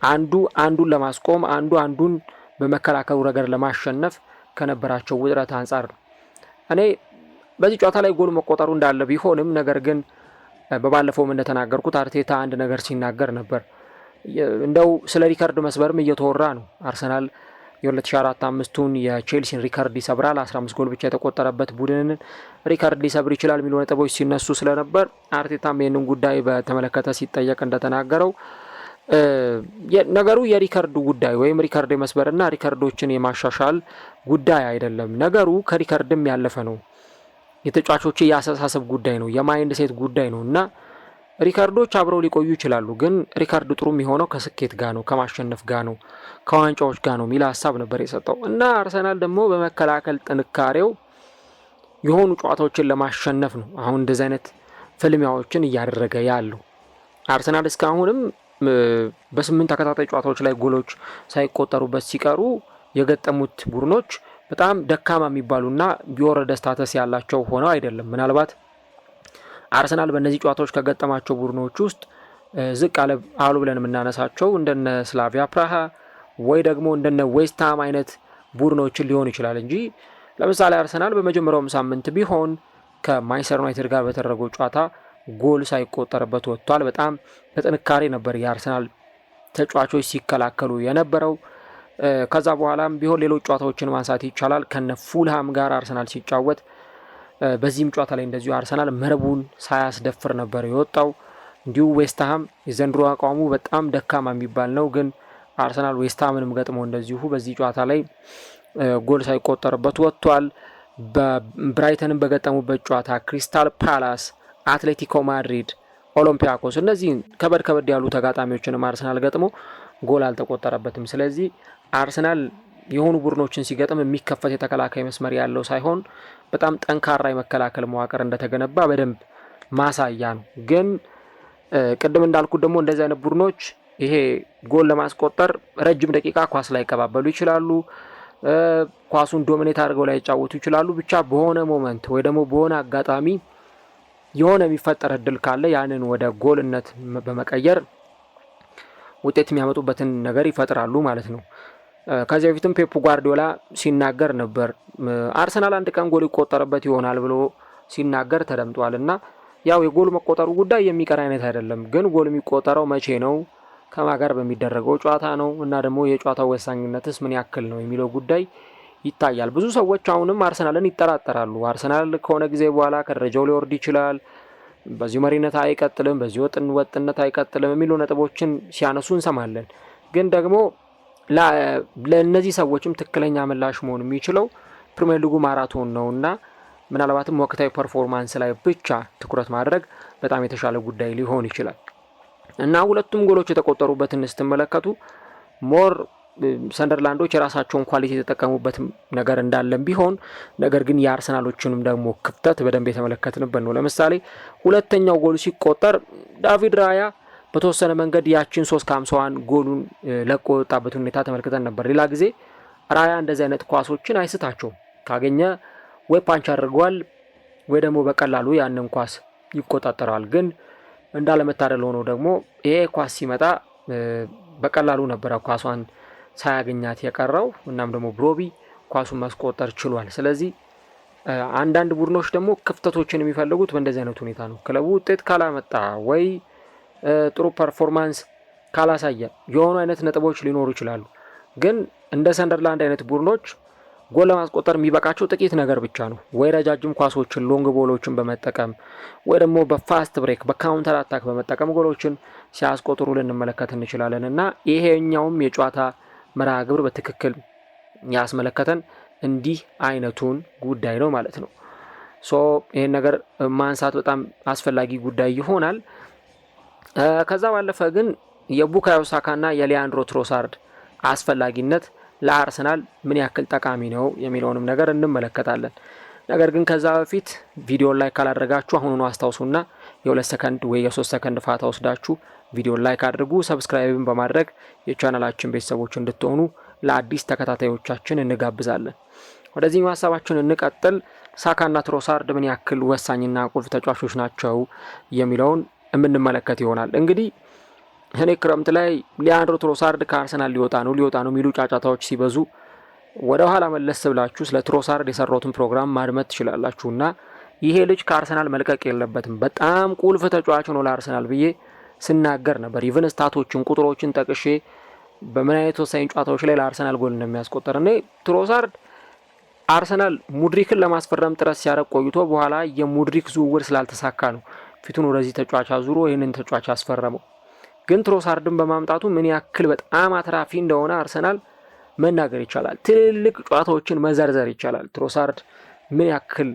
አንዱ አንዱን ለማስቆም አንዱ አንዱን በመከላከሉ ረገድ ለማሸነፍ ከነበራቸው ውጥረት አንጻር ነው። እኔ በዚህ ጨዋታ ላይ ጎል መቆጠሩ እንዳለ ቢሆንም ነገር ግን በባለፈውም እንደተናገርኩት አርቴታ አንድ ነገር ሲናገር ነበር። እንደው ስለ ሪከርድ መስበርም እየተወራ ነው። አርሰናል የ2004-5ቱን የቼልሲን ሪከርድ ይሰብራል፣ 15 ጎል ብቻ የተቆጠረበት ቡድንን ሪከርድ ሊሰብር ይችላል የሚሉ ነጥቦች ሲነሱ ስለነበር አርቴታም ይህንን ጉዳይ በተመለከተ ሲጠየቅ እንደተናገረው ነገሩ የሪከርድ ጉዳይ ወይም ሪከርድ የመስበርና ሪከርዶችን የማሻሻል ጉዳይ አይደለም። ነገሩ ከሪከርድም ያለፈ ነው። የተጫዋቾች የአስተሳሰብ ጉዳይ ነው፣ የማይንድ ሴት ጉዳይ ነው እና ሪካርዶች አብረው ሊቆዩ ይችላሉ፣ ግን ሪካርድ ጥሩ የሚሆነው ከስኬት ጋር ነው፣ ከማሸነፍ ጋር ነው፣ ከዋንጫዎች ጋር ነው የሚል ሀሳብ ነበር የሰጠው እና አርሰናል ደግሞ በመከላከል ጥንካሬው የሆኑ ጨዋታዎችን ለማሸነፍ ነው አሁን እንደዚህ አይነት ፍልሚያዎችን እያደረገ ያለው። አርሰናል እስካሁንም በ8 ተከታታይ ጨዋታዎች ላይ ጎሎች ሳይቆጠሩበት ሲቀሩ የገጠሙት ቡድኖች በጣም ደካማ የሚባሉና ቢወረደ ስታተስ ያላቸው ሆነው አይደለም። ምናልባት አርሰናል በእነዚህ ጨዋታዎች ከገጠማቸው ቡድኖች ውስጥ ዝቅ አሉ ብለን የምናነሳቸው እንደነ ስላቪያ ፕራሃ ወይ ደግሞ እንደነ ዌስትሃም አይነት ቡድኖችን ሊሆን ይችላል እንጂ ለምሳሌ አርሰናል በመጀመሪያውም ሳምንት ቢሆን ከማንቸስተር ዩናይትድ ጋር በተደረገው ጨዋታ ጎል ሳይቆጠርበት ወጥቷል። በጣም በጥንካሬ ነበር የአርሰናል ተጫዋቾች ሲከላከሉ የነበረው። ከዛ በኋላም ቢሆን ሌሎች ጨዋታዎችን ማንሳት ይቻላል። ከነ ፉልሃም ጋር አርሰናል ሲጫወት በዚህም ጨዋታ ላይ እንደዚሁ አርሰናል መረቡን ሳያስደፍር ነበር የወጣው። እንዲሁ ዌስትሃም የዘንድሮ አቋሙ በጣም ደካማ የሚባል ነው፣ ግን አርሰናል ዌስትሃምንም ገጥሞ እንደዚሁ በዚህ ጨዋታ ላይ ጎል ሳይቆጠርበት ወጥቷል። በብራይተንም በገጠሙበት ጨዋታ ክሪስታል ፓላስ፣ አትሌቲኮ ማድሪድ፣ ኦሎምፒያኮስ እነዚህን ከበድ ያሉ ተጋጣሚዎችንም አርሰናል ገጥሞ ጎል አልተቆጠረበትም። ስለዚህ አርሰናል የሆኑ ቡድኖችን ሲገጥም የሚከፈት የተከላካይ መስመር ያለው ሳይሆን በጣም ጠንካራ የመከላከል መዋቅር እንደተገነባ በደንብ ማሳያ ነው። ግን ቅድም እንዳልኩት ደግሞ እንደዚህ አይነት ቡድኖች ይሄ ጎል ለማስቆጠር ረጅም ደቂቃ ኳስ ላይ ይቀባበሉ ይችላሉ፣ ኳሱን ዶሚኔት አድርገው ላይ ይጫወቱ ይችላሉ። ብቻ በሆነ ሞመንት ወይ ደግሞ በሆነ አጋጣሚ የሆነ የሚፈጠር እድል ካለ ያንን ወደ ጎልነት በመቀየር ውጤት የሚያመጡበትን ነገር ይፈጥራሉ ማለት ነው። ከዚህ በፊትም ፔፕ ጓርዲዮላ ሲናገር ነበር አርሰናል አንድ ቀን ጎል ይቆጠርበት ይሆናል ብሎ ሲናገር ተደምጧል። እና ያው የጎል መቆጠሩ ጉዳይ የሚቀር አይነት አይደለም። ግን ጎል የሚቆጠረው መቼ ነው፣ ከማጋር በሚደረገው ጨዋታ ነው እና ደግሞ የጨዋታው ወሳኝነትስ ምን ያክል ነው የሚለው ጉዳይ ይታያል። ብዙ ሰዎች አሁንም አርሰናልን ይጠራጠራሉ። አርሰናል ከሆነ ጊዜ በኋላ ከደረጃው ሊወርድ ይችላል፣ በዚሁ መሪነት አይቀጥልም፣ በዚሁ ወጥነት አይቀጥልም የሚሉ ነጥቦችን ሲያነሱ እንሰማለን። ግን ደግሞ ለእነዚህ ሰዎችም ትክክለኛ ምላሽ መሆን የሚችለው ፕሪሚየር ሊጉ ማራቶን ነው እና ምናልባትም ወቅታዊ ፐርፎርማንስ ላይ ብቻ ትኩረት ማድረግ በጣም የተሻለ ጉዳይ ሊሆን ይችላል እና ሁለቱም ጎሎች የተቆጠሩበትን ስትመለከቱ ሞር ሰንደርላንዶች የራሳቸውን ኳሊቲ የተጠቀሙበት ነገር እንዳለም ቢሆን ነገር ግን የአርሰናሎችንም ደግሞ ክፍተት በደንብ የተመለከትንበት ነው። ለምሳሌ ሁለተኛው ጎል ሲቆጠር ዳቪድ ራያ በተወሰነ መንገድ ያችን 3-50ዋን ጎሉን ለቆ ወጣበት ሁኔታ ተመልክተን ነበር። ሌላ ጊዜ ራያ እንደዚህ አይነት ኳሶችን አይስታቸውም። ካገኘ ወይ ፓንች አድርገዋል ወይ ደግሞ በቀላሉ ያንን ኳስ ይቆጣጠራል። ግን እንዳለመታደል ሆኖ ደግሞ ይሄ ኳስ ሲመጣ በቀላሉ ነበረ ኳሷን ሳያገኛት የቀረው። እናም ደግሞ ብሮቢ ኳሱን ማስቆጠር ችሏል። ስለዚህ አንዳንድ ቡድኖች ደግሞ ክፍተቶችን የሚፈልጉት በእንደዚህ አይነት ሁኔታ ነው። ክለቡ ውጤት ካላመጣ ወይ ጥሩ ፐርፎርማንስ ካላሳየ የሆኑ አይነት ነጥቦች ሊኖሩ ይችላሉ። ግን እንደ ሰንደርላንድ አይነት ቡድኖች ጎል ለማስቆጠር የሚበቃቸው ጥቂት ነገር ብቻ ነው። ወይ ረጃጅም ኳሶችን ሎንግ ቦሎችን በመጠቀም ወይ ደግሞ በፋስት ብሬክ በካውንተር አታክ በመጠቀም ጎሎችን ሲያስቆጥሩ ልንመለከት እንችላለን እና ይሄኛውም የጨዋታ መርሃ ግብር በትክክል ያስመለከተን እንዲህ አይነቱን ጉዳይ ነው ማለት ነው። ይህን ነገር ማንሳት በጣም አስፈላጊ ጉዳይ ይሆናል። ከዛ ባለፈ ግን የቡካዮ ሳካና የሊያንድሮ ትሮሳርድ አስፈላጊነት ለአርሰናል ምን ያክል ጠቃሚ ነው የሚለውንም ነገር እንመለከታለን። ነገር ግን ከዛ በፊት ቪዲዮን ላይክ ካላደረጋችሁ አሁኑኑ አስታውሱና የ2 ሰከንድ ወይ የ3 ሰከንድ ፋታ ወስዳችሁ ቪዲዮን ላይክ አድርጉ። ሰብስክራይብን በማድረግ የቻናላችን ቤተሰቦች እንድትሆኑ ለአዲስ ተከታታዮቻችን እንጋብዛለን። ወደዚህኛው ሀሳባችን እንቀጥል። ሳካና ትሮሳርድ ምን ያክል ወሳኝና ቁልፍ ተጫዋቾች ናቸው የሚለውን የምንመለከት ይሆናል። እንግዲህ እኔ ክረምት ላይ ሊያንድሮ ትሮሳርድ ከአርሰናል ሊወጣ ነው የሚሉ ጫጫታዎች ሲበዙ ወደ ኋላ መለስ ብላችሁ ስለ ትሮሳርድ የሰራሁትን ፕሮግራም ማድመጥ ትችላላችሁና ይሄ ልጅ ከአርሰናል መልቀቅ የለበትም፣ በጣም ቁልፍ ተጫዋች ነው ለአርሰናል ብዬ ስናገር ነበር። ኢቨን ስታቶችን ቁጥሮችን ጠቅሼ በምን አይነት ወሳኝ ጨዋታዎች ላይ ለአርሰናል ጎል እንደሚያስቆጠር እኔ ትሮሳርድ አርሰናል ሙድሪክን ለማስፈረም ጥረት ሲያደርግ ቆይቶ በኋላ የሙድሪክ ዝውውር ስላልተሳካ ነው ፊቱን ወደዚህ ተጫዋች አዙሮ ይህንን ተጫዋች ያስፈረመው። ግን ትሮሳርድን በማምጣቱ ምን ያክል በጣም አትራፊ እንደሆነ አርሰናል መናገር ይቻላል። ትልልቅ ጨዋታዎችን መዘርዘር ይቻላል። ትሮሳርድ ምን ያክል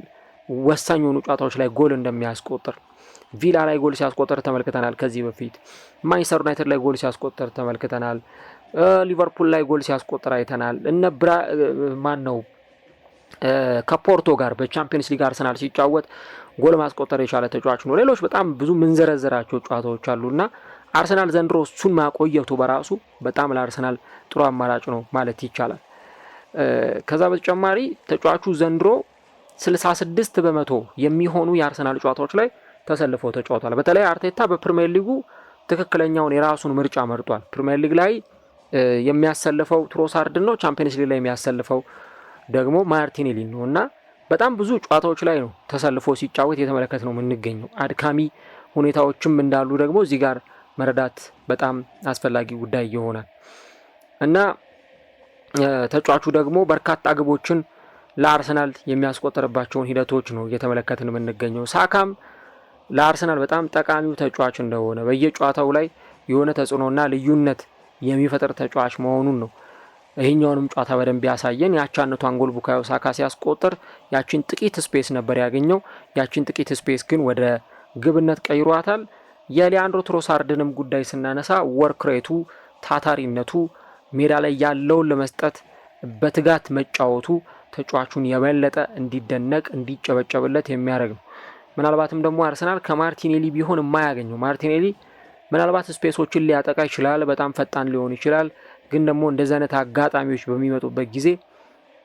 ወሳኝ የሆኑ ጨዋታዎች ላይ ጎል እንደሚያስቆጥር ቪላ ላይ ጎል ሲያስቆጠር ተመልክተናል። ከዚህ በፊት ማንቸስተር ዩናይትድ ላይ ጎል ሲያስቆጠር ተመልክተናል። ሊቨርፑል ላይ ጎል ሲያስቆጠር አይተናል። እነ ከፖርቶ ጋር በቻምፒየንስ ሊግ አርሰናል ሲጫወት ጎል ማስቆጠር የቻለ ተጫዋች ነው። ሌሎች በጣም ብዙ ምንዘረዘራቸው ጨዋታዎች አሉና አርሰናል ዘንድሮ እሱን ማቆየቱ በራሱ በጣም ለአርሰናል ጥሩ አማራጭ ነው ማለት ይቻላል። ከዛ በተጨማሪ ተጫዋቹ ዘንድሮ 66 በመቶ የሚሆኑ የአርሰናል ጨዋታዎች ላይ ተሰልፈው ተጫውቷል። በተለይ አርቴታ በፕሪሚየር ሊጉ ትክክለኛውን የራሱን ምርጫ መርጧል። ፕሪሚየር ሊግ ላይ የሚያሰልፈው ትሮሳርድን ነው። ቻምፒየንስ ሊግ ላይ የሚያሰልፈው ደግሞ ማርቲኔሊ ነው እና በጣም ብዙ ጨዋታዎች ላይ ነው ተሰልፎ ሲጫወት የተመለከት ነው የምንገኘው። አድካሚ ሁኔታዎችም እንዳሉ ደግሞ እዚህ ጋር መረዳት በጣም አስፈላጊ ጉዳይ ይሆናል እና ተጫዋቹ ደግሞ በርካታ ግቦችን ለአርሰናል የሚያስቆጠርባቸውን ሂደቶች ነው እየተመለከትን የምንገኘው። ሳካም ለአርሰናል በጣም ጠቃሚው ተጫዋች እንደሆነ በየጨዋታው ላይ የሆነ ተጽዕኖና ልዩነት የሚፈጥር ተጫዋች መሆኑን ነው ይህኛውንም ጨዋታ በደንብ ያሳየን። ያቻነቷን ጎል ቡካዮ ሳካ ሲያስቆጥር ያችን ጥቂት ስፔስ ነበር ያገኘው። ያችን ጥቂት ስፔስ ግን ወደ ግብነት ቀይሯታል። የሊያንድሮ ትሮሳርድንም ጉዳይ ስናነሳ ወርክ ሬቱ፣ ታታሪነቱ፣ ሜዳ ላይ ያለውን ለመስጠት በትጋት መጫወቱ ተጫዋቹን የበለጠ እንዲደነቅ እንዲጨበጨብለት የሚያደርግ ነው። ምናልባትም ደግሞ አርሰናል ከማርቲኔሊ ቢሆን የማያገኘው ማርቲኔሊ ምናልባት ስፔሶችን ሊያጠቃ ይችላል፣ በጣም ፈጣን ሊሆን ይችላል። ግን ደግሞ እንደዚህ አይነት አጋጣሚዎች በሚመጡበት ጊዜ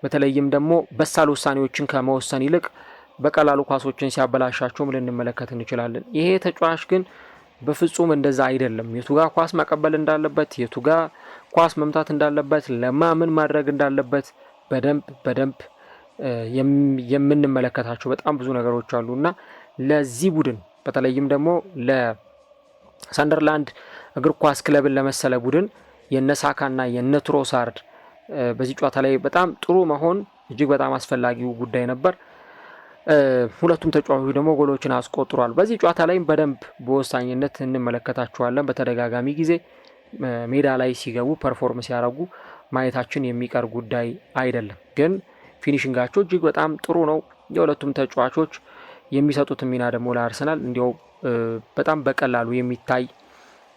በተለይም ደግሞ በሳል ውሳኔዎችን ከመወሰን ይልቅ በቀላሉ ኳሶችን ሲያበላሻቸውም ልንመለከት እንችላለን። ይሄ ተጫዋች ግን በፍጹም እንደዛ አይደለም። የቱጋ ኳስ መቀበል እንዳለበት፣ የቱጋ ኳስ መምታት እንዳለበት፣ ለማምን ማድረግ እንዳለበት በደንብ የምንመለከታቸው በጣም ብዙ ነገሮች አሉ እና ለዚህ ቡድን በተለይም ደግሞ ለሰንደርላንድ እግር ኳስ ክለብን ለመሰለ ቡድን የነሳካና የነትሮሳርድ በዚህ ጨዋታ ላይ በጣም ጥሩ መሆን እጅግ በጣም አስፈላጊው ጉዳይ ነበር። ሁለቱም ተጫዋቾች ደግሞ ጎሎችን አስቆጥሯል። በዚህ ጨዋታ ላይም በደንብ በወሳኝነት እንመለከታቸዋለን። በተደጋጋሚ ጊዜ ሜዳ ላይ ሲገቡ ፐርፎርም ሲያደርጉ ማየታችን የሚቀር ጉዳይ አይደለም። ግን ፊኒሽንጋቸው እጅግ በጣም ጥሩ ነው። የሁለቱም ተጫዋቾች የሚሰጡት ሚና ደግሞ ለአርሰናል እንዲያው በጣም በቀላሉ የሚታይ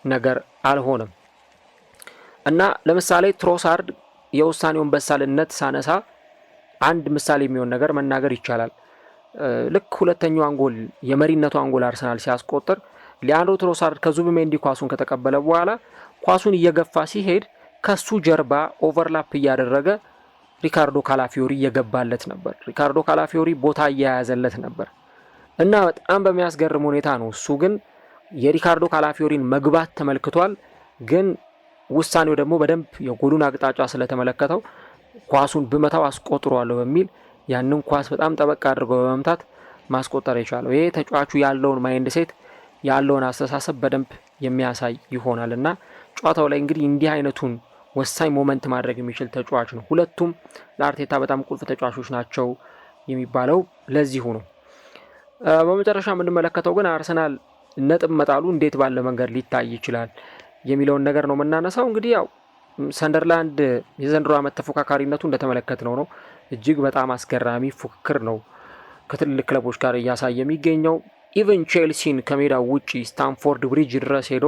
ነገር አልሆነም እና ለምሳሌ ትሮሳርድ የውሳኔውን በሳልነት ሳነሳ አንድ ምሳሌ የሚሆን ነገር መናገር ይቻላል። ልክ ሁለተኛው አንጎል የመሪነቱ አንጎል አርሰናል ሲያስቆጥር ሊያንድሮ ትሮሳርድ ከዙቢሜንዲ ኳሱን ከተቀበለ በኋላ ኳሱን እየገፋ ሲሄድ ከሱ ጀርባ ኦቨርላፕ እያደረገ ሪካርዶ ካላፊዮሪ እየገባለት ነበር። ሪካርዶ ካላፊዮሪ ቦታ እያያዘለት ነበር እና በጣም በሚያስገርም ሁኔታ ነው። እሱ ግን የሪካርዶ ካላፊዮሪን መግባት ተመልክቷል። ግን ውሳኔው ደግሞ በደንብ የጎሉን አቅጣጫ ስለተመለከተው ኳሱን ብመታው አስቆጥሯለሁ በሚል ያንን ኳስ በጣም ጠበቅ አድርገው በመምታት ማስቆጠር የቻለው ይሄ ተጫዋቹ ያለውን ማይንድ ሴት ያለውን አስተሳሰብ በደንብ የሚያሳይ ይሆናል እና ጨዋታው ላይ እንግዲህ እንዲህ አይነቱን ወሳኝ ሞመንት ማድረግ የሚችል ተጫዋች ነው። ሁለቱም ለአርቴታ በጣም ቁልፍ ተጫዋቾች ናቸው የሚባለው ለዚሁ ነው። በመጨረሻ የምንመለከተው ግን አርሰናል ነጥብ መጣሉ እንዴት ባለ መንገድ ሊታይ ይችላል የሚለውን ነገር ነው የምናነሳው። እንግዲህ ያው ሰንደርላንድ የዘንድሮ ዓመት ተፎካካሪነቱ እንደተመለከትነው ነው። እጅግ በጣም አስገራሚ ፉክክር ነው ከትልልቅ ክለቦች ጋር እያሳየ የሚገኘው። ኢቨን ቼልሲን ከሜዳው ውጪ ስታንፎርድ ብሪጅ ድረስ ሄዶ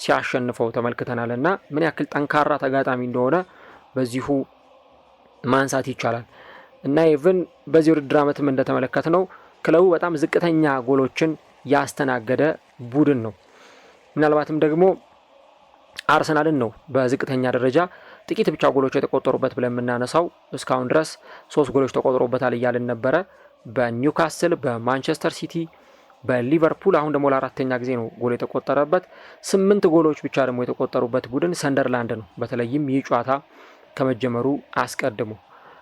ሲያሸንፈው ተመልክተናል እና ምን ያክል ጠንካራ ተጋጣሚ እንደሆነ በዚሁ ማንሳት ይቻላል እና ኢቨን በዚህ ውድድር ዓመትም እንደተመለከትነው ክለቡ በጣም ዝቅተኛ ጎሎችን ያስተናገደ ቡድን ነው። ምናልባትም ደግሞ አርሰናልን ነው በዝቅተኛ ደረጃ ጥቂት ብቻ ጎሎች የተቆጠሩበት ብለን የምናነሳው። እስካሁን ድረስ 3 ጎሎች ተቆጥሮበታል እያልን ነበረ። በኒውካስል፣ በማንቸስተር ሲቲ፣ በሊቨርፑል አሁን ደግሞ ለአራተኛ ጊዜ ነው ጎል የተቆጠረበት። 8 ጎሎች ብቻ ደግሞ የተቆጠሩበት ቡድን ሰንደርላንድ ነው። በተለይም ይህ ጨዋታ ከመጀመሩ አስቀድሞ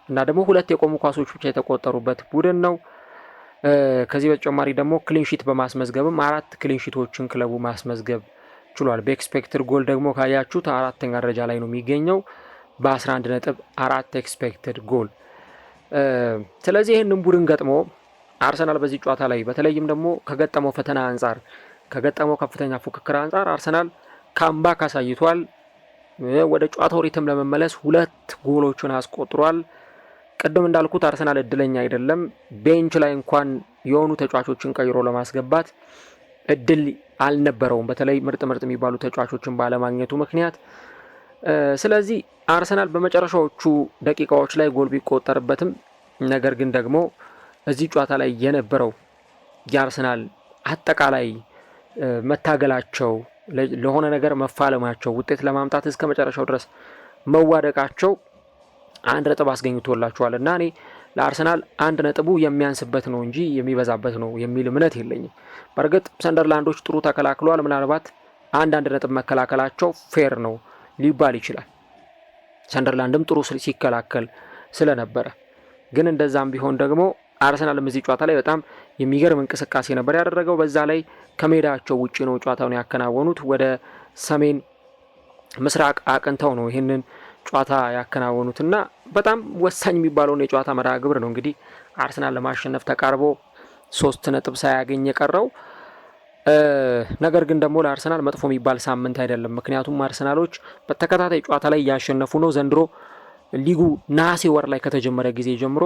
እና ደግሞ 2 የቆሙ ኳሶች ብቻ የተቆጠሩበት ቡድን ነው። ከዚህ በተጨማሪ ደግሞ ክሊንሺት በማስመዝገብም 4 ክሊንሺቶችን ክለቡ ማስመዝገብ ችሏል። በኤክስፔክትድ ጎል ደግሞ ካያችሁት 4ኛ ደረጃ ላይ ነው የሚገኘው በ11.4 ኤክስፔክትድ ጎል። ስለዚህ ይህንን ቡድን ገጥሞ አርሰናል በዚህ ጨዋታ ላይ በተለይም ደግሞ ከገጠመው ፈተና አንጻር ከገጠመው ከፍተኛ ፉክክር አንጻር አርሰናል ካምባክ አሳይቷል። ወደ ጨዋታው ሪትም ለመመለስ 2 ጎሎችን አስቆጥሯል። ቅድም እንዳልኩት አርሰናል እድለኛ አይደለም። ቤንች ላይ እንኳን የሆኑ ተጫዋቾችን ቀይሮ ለማስገባት እድል አልነበረውም፣ በተለይ ምርጥ የሚባሉ ተጫዋቾችን ባለማግኘቱ ምክንያት። ስለዚህ አርሰናል በመጨረሻዎቹ ደቂቃዎች ላይ ጎል ቢቆጠርበትም ነገር ግን ደግሞ እዚህ ጨዋታ ላይ የነበረው የአርሰናል አጠቃላይ መታገላቸው፣ ለሆነ ነገር መፋለማቸው፣ ውጤት ለማምጣት እስከ መጨረሻው ድረስ መዋደቃቸው 1 ነጥብ አስገኝቶላቸዋል እና እኔ ለአርሰናል 1 ነጥቡ የሚያንስበት ነው እንጂ የሚበዛበት ነው የሚል እምነት የለኝም። በእርግጥ ሰንደርላንዶች ጥሩ ተከላክሏል። ምናልባት 1 ነጥብ መከላከላቸው ፌር ነው ሊባል ይችላል፣ ሰንደርላንድም ጥሩ ሲከላከል ስለነበረ። ግን እንደዛም ቢሆን ደግሞ አርሰናል እዚህ ጨዋታ ላይ በጣም የሚገርም እንቅስቃሴ ነበር ያደረገው። በዛ ላይ ከሜዳቸው ውጪ ነው ጨዋታውን ያከናወኑት። ወደ ሰሜን ምስራቅ አቅንተው ነው ይህንን ጨዋታ ያከናወኑት እና በጣም ወሳኝ የሚባለውን የጨዋታ መርሃ ግብር ነው እንግዲህ አርሰናል ለማሸነፍ ተቃርቦ 3 ነጥብ ሳያገኝ የቀረው። ነገር ግን ደግሞ ለአርሰናል መጥፎ የሚባል ሳምንት አይደለም። ምክንያቱም አርሰናሎች በተከታታይ ጨዋታ ላይ እያሸነፉ ነው። ዘንድሮ ሊጉ ነሐሴ ወር ላይ ከተጀመረ ጊዜ ጀምሮ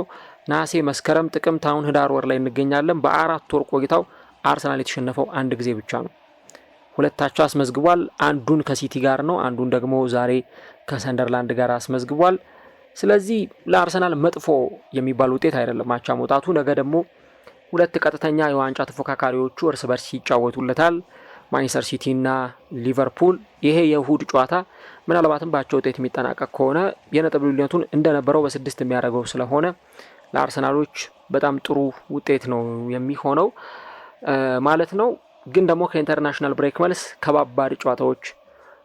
ነሐሴ፣ መስከረም፣ ጥቅምት፣ አሁን ህዳር ወር ላይ እንገኛለን። በ4 ወር ቆይታው አርሰናል የተሸነፈው 1 ጊዜ ብቻ ነው። 2 አቻ አስመዝግቧል። አንዱን ከሲቲ ጋር ነው፣ አንዱን ደግሞ ዛሬ ከሰንደርላንድ ጋር አስመዝግቧል። ስለዚህ ለአርሰናል መጥፎ የሚባል ውጤት አይደለም አቻ መውጣቱ። ነገ ደግሞ 2 ቀጥተኛ የዋንጫ ተፎካካሪዎቹ እርስ በርስ ይጫወቱለታል፣ ማንቸስተር ሲቲ እና ሊቨርፑል። ይሄ የእሁድ ጨዋታ ምናልባትም በአቻ ውጤት የሚጠናቀቅ ከሆነ የነጥብ ልዩነቱን እንደነበረው በ6 የሚያደርገው ስለሆነ ለአርሰናሎች በጣም ጥሩ ውጤት ነው የሚሆነው ማለት ነው። ግን ደግሞ ከኢንተርናሽናል ብሬክ መልስ ከባባድ ጨዋታዎች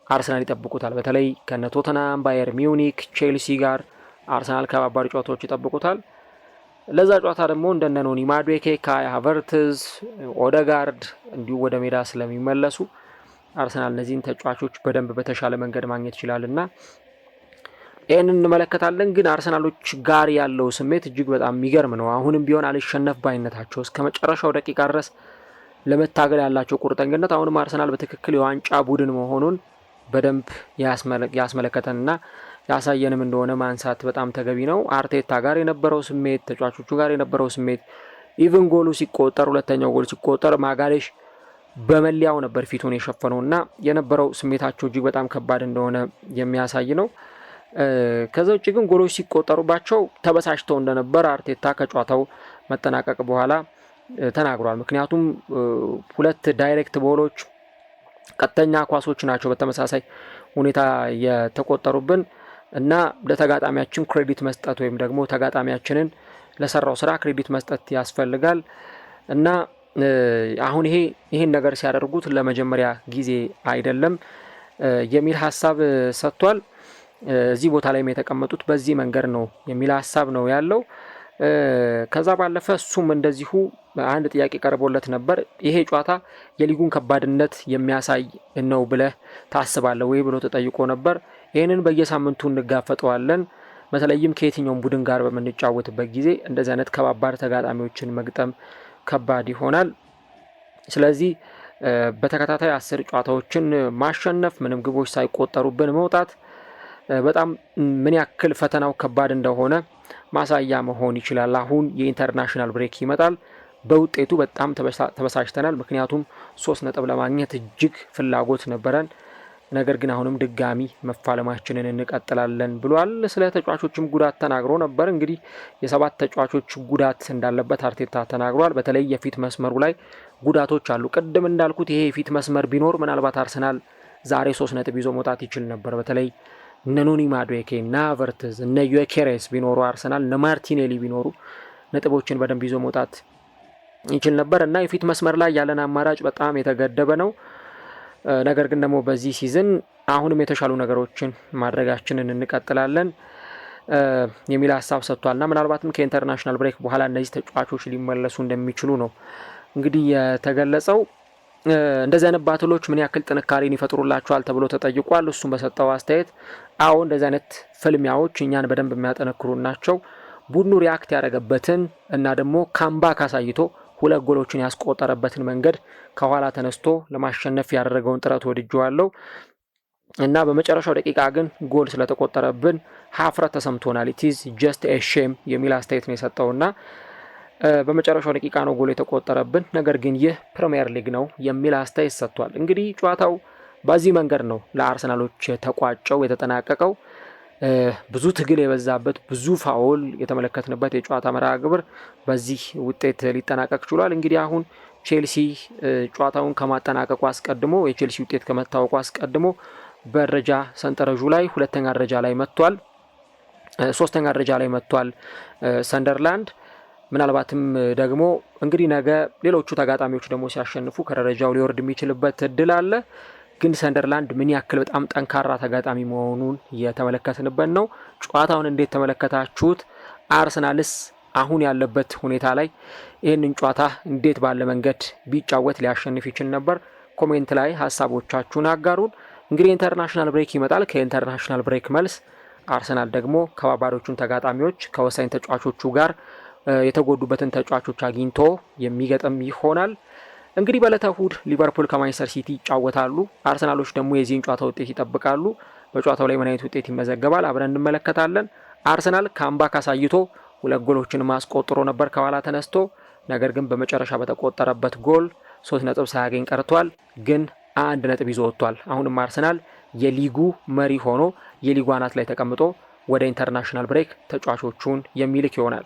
አርሰናል ይጠብቁታል። በተለይ ከነ ቶተናም፣ ባየር ሚዩኒክ፣ ቼልሲ ጋር አርሰናል ከባባድ ጨዋታዎች ይጠብቁታል። ለዛ ጨዋታ ደግሞ እንደነ ኖኒ ማዱዌኬ፣ ካይ ሃቨርትዝ፣ ኦደጋርድ እንዲሁ ወደ ሜዳ ስለሚመለሱ አርሰናል እነዚህን ተጫዋቾች በደንብ በተሻለ መንገድ ማግኘት ይችላልና ይህን እንመለከታለን። ግን አርሰናሎች ጋር ያለው ስሜት እጅግ በጣም የሚገርም ነው። አሁንም ቢሆን አልሸነፍ ባይነታቸው እስከ መጨረሻው ደቂቃ ድረስ ለመታገል ያላቸው ቁርጠኝነት አሁንም አርሰናል በትክክል የዋንጫ ቡድን መሆኑን በደንብ ያስመለከተንና ያሳየንም እንደሆነ ማንሳት በጣም ተገቢ ነው። አርቴታ ጋር የነበረው ስሜት፣ ተጫዋቾቹ ጋር የነበረው ስሜት፣ ኢቭን ጎሉ ሲቆጠር፣ ሁለተኛው ጎል ሲቆጠር ማጋሌሽ በመለያው ነበር ፊቱን የሸፈነው እና የነበረው ስሜታቸው እጅግ በጣም ከባድ እንደሆነ የሚያሳይ ነው። ከዛ ውጭ ግን ጎሎች ሲቆጠሩባቸው ተበሳጭተው እንደነበር አርቴታ ከጨዋታው መጠናቀቅ በኋላ ተናግሯል። ምክንያቱም 2 ዳይሬክት ቦሎች፣ ቀጥተኛ ኳሶች ናቸው በተመሳሳይ ሁኔታ የተቆጠሩብን እና ለተጋጣሚያችን ክሬዲት መስጠት ወይም ደግሞ ተጋጣሚያችንን ለሰራው ስራ ክሬዲት መስጠት ያስፈልጋል እና አሁን ይሄን ነገር ሲያደርጉት ለመጀመሪያ ጊዜ አይደለም የሚል ሀሳብ ሰጥቷል። እዚህ ቦታ ላይ የተቀመጡት በዚህ መንገድ ነው የሚል ሀሳብ ነው ያለው። ከዛ ባለፈ እሱም እንደዚሁ አንድ ጥያቄ ቀርቦለት ነበር። ይሄ ጨዋታ የሊጉን ከባድነት የሚያሳይ ነው ብለህ ታስባለህ ወይ ብሎ ተጠይቆ ነበር። ይህንን በየሳምንቱ እንጋፈጠዋለን፣ በተለይም ከየትኛውም ቡድን ጋር በምንጫወትበት ጊዜ እንደዚህ አይነት ከባባድ ተጋጣሚዎችን መግጠም ከባድ ይሆናል። ስለዚህ በተከታታይ 10 ጨዋታዎችን ማሸነፍ፣ ምንም ግቦች ሳይቆጠሩብን መውጣት በጣም ምን ያክል ፈተናው ከባድ እንደሆነ ማሳያ መሆን ይችላል። አሁን የኢንተርናሽናል ብሬክ ይመጣል። በውጤቱ በጣም ተበሳጭተናል፣ ምክንያቱም 3 ነጥብ ለማግኘት እጅግ ፍላጎት ነበረን። ነገር ግን አሁንም ድጋሚ መፋለማችንን እንቀጥላለን ብሏል። ስለ ተጫዋቾችም ጉዳት ተናግሮ ነበር። እንግዲህ የ7 ተጫዋቾች ጉዳት እንዳለበት አርቴታ ተናግሯል። በተለይ የፊት መስመሩ ላይ ጉዳቶች አሉ። ቅድም እንዳልኩት ይሄ የፊት መስመር ቢኖር ምናልባት አርሰናል ዛሬ 3 ነጥብ ይዞ መውጣት ይችል ነበር። በተለይ እነ ኖኒ ማዱዌኬ እና ሃቨርትዝ እነ ዩኬሬስ ቢኖሩ አርሰናል እነ ማርቲኔሊ ቢኖሩ ነጥቦችን በደንብ ይዞ መውጣት ይችል ነበር እና የፊት መስመር ላይ ያለን አማራጭ በጣም የተገደበ ነው። ነገር ግን ደግሞ በዚህ ሲዝን አሁንም የተሻሉ ነገሮችን ማድረጋችንን እንቀጥላለን የሚል ሀሳብ ሰጥቷልና ምናልባትም ከኢንተርናሽናል ብሬክ በኋላ እነዚህ ተጫዋቾች ሊመለሱ እንደሚችሉ ነው እንግዲህ የተገለጸው። እንደዚህ አይነት ባትሎች ምን ያክል ጥንካሬን ይፈጥሩላቸዋል ተብሎ ተጠይቋል። እሱም በሰጠው አስተያየት አዎ እንደዚህ አይነት ፍልሚያዎች እኛን በደንብ የሚያጠነክሩ ናቸው። ቡድኑ ሪያክት ያደረገበትን እና ደግሞ ካምባክ አሳይቶ 2 ጎሎችን ያስቆጠረበትን መንገድ ከኋላ ተነስቶ ለማሸነፍ ያደረገውን ጥረት ወድጄዋለሁ እና በመጨረሻው ደቂቃ ግን ጎል ስለተቆጠረብን ሀፍረት ተሰምቶናል። ኢት ኢዝ ጀስት ኤ ሼም የሚል አስተያየት ነው የሰጠውና በመጨረሻው ደቂቃ ነው ጎል የተቆጠረብን፣ ነገር ግን ይህ ፕሪሚየር ሊግ ነው የሚል አስተያየት ሰጥቷል። እንግዲህ ጨዋታው በዚህ መንገድ ነው ለአርሰናሎች ተቋጨው የተጠናቀቀው። ብዙ ትግል የበዛበት ብዙ ፋውል የተመለከትንበት የጨዋታ መርሃ ግብር በዚህ ውጤት ሊጠናቀቅ ችሏል። እንግዲህ አሁን ቼልሲ ጨዋታውን ከማጠናቀቁ አስቀድሞ የቼልሲ ውጤት ከመታወቁ አስቀድሞ በደረጃ ሰንጠረዡ ላይ ሁለተኛ ደረጃ ላይ መጥቷል። ሶስተኛ ደረጃ ላይ መጥቷል ሰንደርላንድ። ምናልባትም ደግሞ እንግዲህ ነገ ሌሎቹ ተጋጣሚዎች ደግሞ ሲያሸንፉ ከደረጃው ሊወርድ የሚችልበት እድል አለ። ግን ሰንደርላንድ ምን ያክል በጣም ጠንካራ ተጋጣሚ መሆኑን የተመለከትንበት ነው። ጨዋታውን እንዴት ተመለከታችሁት? አርሰናልስ አሁን ያለበት ሁኔታ ላይ ይህንን ጨዋታ እንዴት ባለ መንገድ ቢጫወት ሊያሸንፍ ይችል ነበር? ኮሜንት ላይ ሀሳቦቻችሁን አጋሩን። እንግዲህ ኢንተርናሽናል ብሬክ ይመጣል። ከኢንተርናሽናል ብሬክ መልስ አርሰናል ደግሞ ከባባዶቹን ተጋጣሚዎች ከወሳኝ ተጫዋቾቹ ጋር የተጎዱበትን ተጫዋቾች አግኝቶ የሚገጥም ይሆናል። እንግዲህ በዕለተ እሁድ ሊቨርፑል ከማንቸስተር ሲቲ ይጫወታሉ። አርሰናሎች ደግሞ የዚህን ጨዋታ ውጤት ይጠብቃሉ። በጨዋታው ላይ ምን አይነት ውጤት ይመዘገባል አብረን እንመለከታለን። አርሰናል ካምባክ አሳይቶ 2 ጎሎችን ማስቆጥሮ ነበር ከኋላ ተነስቶ። ነገር ግን በመጨረሻ በተቆጠረበት ጎል 3 ነጥብ ሳያገኝ ቀርቷል። ግን 1 ነጥብ ይዞ ወጥቷል። አሁንም አርሰናል የሊጉ መሪ ሆኖ የሊጉ አናት ላይ ተቀምጦ ወደ ኢንተርናሽናል ብሬክ ተጫዋቾቹን የሚልክ ይሆናል።